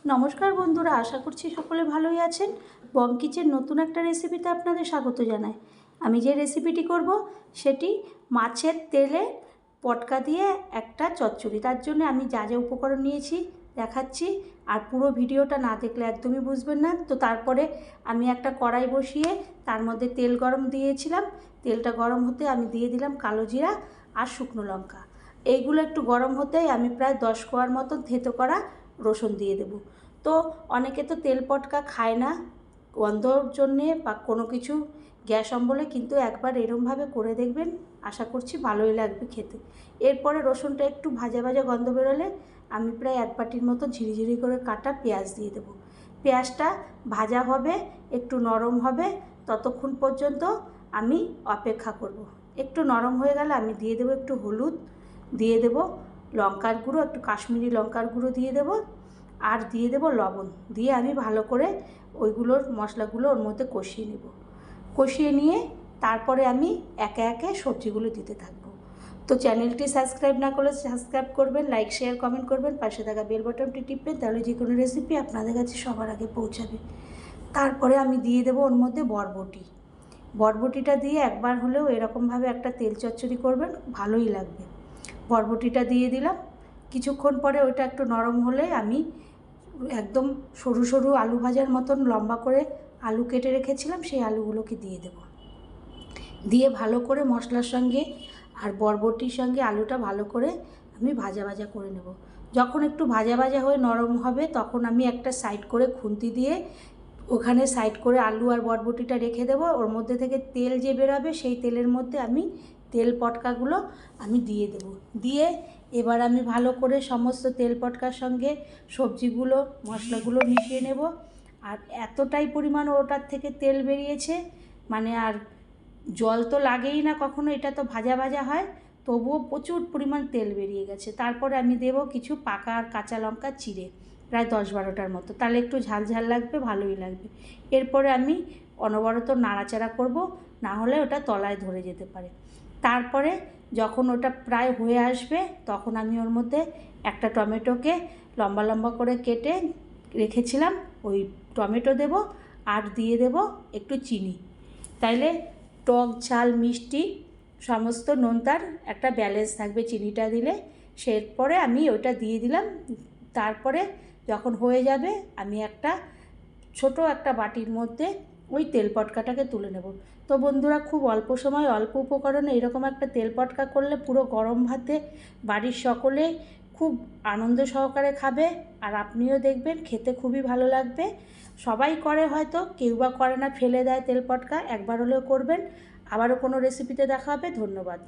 নমস্কার বন্ধুরা, আশা করছি সকলে ভালোই আছেন। বং কিচেন নতুন একটা রেসিপিতে আপনাদের স্বাগত জানাই। আমি যে রেসিপিটি করব সেটি মাছের তেলে পটকা দিয়ে একটা চচ্চড়ি। তার জন্য আমি যা যা উপকরণ নিয়েছি দেখাচ্ছি, আর পুরো ভিডিওটা না দেখলে একদমই বুঝবেন না। তো তারপরে আমি একটা কড়াই বসিয়ে তার মধ্যে তেল গরম দিয়েছিলাম। তেলটা গরম হতে আমি দিয়ে দিলাম কালো জিরা আর শুকনো লঙ্কা। এইগুলো একটু গরম হতেই আমি প্রায় 10 কোয়ার মতো থেঁতো করা রসুন দিয়ে দেব। তো অনেকে তো তেল পটকা খায় না গন্ধর জন্যে বা কোনো কিছু গ্যাস অম্বলে, কিন্তু একবার এরমভাবে করে দেখবেন, আশা করছি ভালোই লাগবে খেতে। এরপরে রসুনটা একটু ভাজা ভাজা গন্ধ বেরোলে আমি প্রায় 1 বাটির মতো ঝিরিঝিরি করে কাটা পেঁয়াজ দিয়ে দেবো। পেঁয়াজটা ভাজা হবে, একটু নরম হবে, ততক্ষণ পর্যন্ত আমি অপেক্ষা করব। একটু নরম হয়ে গেলে আমি দিয়ে দেবো একটু হলুদ, দিয়ে দেবো লঙ্কার গুঁড়ো, একটু কাশ্মীরি লঙ্কার গুঁড়ো দিয়ে দেবো, আর দিয়ে দেবো লবণ। দিয়ে আমি ভালো করে ওইগুলোর মশলাগুলো ওর মধ্যে কষিয়ে নেব। কষিয়ে নিয়ে তারপরে আমি একে একে সবজিগুলো দিতে থাকবো। তো চ্যানেলটি সাবস্ক্রাইব না করলে সাবস্ক্রাইব করবেন, লাইক শেয়ার কমেন্ট করবেন, পাশে থাকা বেল বাটনটি টিপবেন, তাহলে যে কোনো রেসিপি আপনাদের কাছে সবার আগে পৌঁছাবে। তারপরে আমি দিয়ে দেবো ওর মধ্যে বরবটি। বরবটিটা দিয়ে একবার হলেও এরকমভাবে একটা তেল চচ্চড়ি করবেন, ভালোই লাগবে। বরবটিটা দিয়ে দিলাম। কিছুক্ষণ পরে ওইটা একটু নরম হলে আমি একদম সরু সরু আলু ভাজার মতন লম্বা করে আলু কেটে রেখেছিলাম, সেই আলুগুলোকে দিয়ে দেব। দিয়ে ভালো করে মশলার সঙ্গে আর বরবটির সঙ্গে আলুটা ভালো করে আমি ভাজা ভাজা করে নেব। যখন একটু ভাজা ভাজা হয়ে নরম হবে তখন আমি একটা সাইড করে খুন্তি দিয়ে ওখানে সাইড করে আলু আর বরবটিটা রেখে দেবো। ওর মধ্যে থেকে তেল যে বেরোবে সেই তেলের মধ্যে আমি তেল পটকাগুলো আমি দিয়ে দেব। দিয়ে এবার আমি ভালো করে সমস্ত তেল পটকার সঙ্গে সবজিগুলো মশলাগুলো মিশিয়ে নেব। আর এতটাই পরিমাণ ওটার থেকে তেল বেরিয়েছে, মানে আর জল তো লাগেই না কখনো, এটা তো ভাজা ভাজা হয়, তবুও প্রচুর পরিমাণ তেল বেরিয়ে গেছে। তারপরে আমি দেব কিছু পাকা আর কাঁচা লঙ্কা চিড়ে, প্রায় 10-12টার মতো, তাহলে একটু ঝাল ঝাল লাগবে, ভালোই লাগবে। এরপরে আমি অনবরত নাড়াচাড়া করব, না হলে ওটা তলায় ধরে যেতে পারে। তারপরে যখন ওটা প্রায় হয়ে আসবে তখন আমি ওর মধ্যে একটা টমেটোকে লম্বা লম্বা করে কেটে রেখেছিলাম, ওই টমেটো দেব, আর দিয়ে দেব একটু চিনি। তাইলে টক ঝাল মিষ্টি সমস্ত নোনতার একটা ব্যালেন্স থাকবে চিনিটা দিলে। সেরপরে আমি ওটা দিয়ে দিলাম। তারপরে যখন হয়ে যাবে আমি একটা ছোট একটা বাটির মধ্যে ওই তেল পটকাটাকে তুলে নেব। তো বন্ধুরা, খুব অল্প সময় অল্প উপকরণে এরকম একটা তেল পটকা করলে পুরো গরম ভাতে বাড়ির সকলে খুব আনন্দ সহকারে খাবে, আর আপনিও দেখবেন খেতে খুবই ভালো লাগবে। সবাই করে হয়তো, কেউ বা করে না, ফেলে দেয় তেল পটকা। একবার হলেও করবেন। আবারও কোনো রেসিপিতে দেখা হবে। ধন্যবাদ।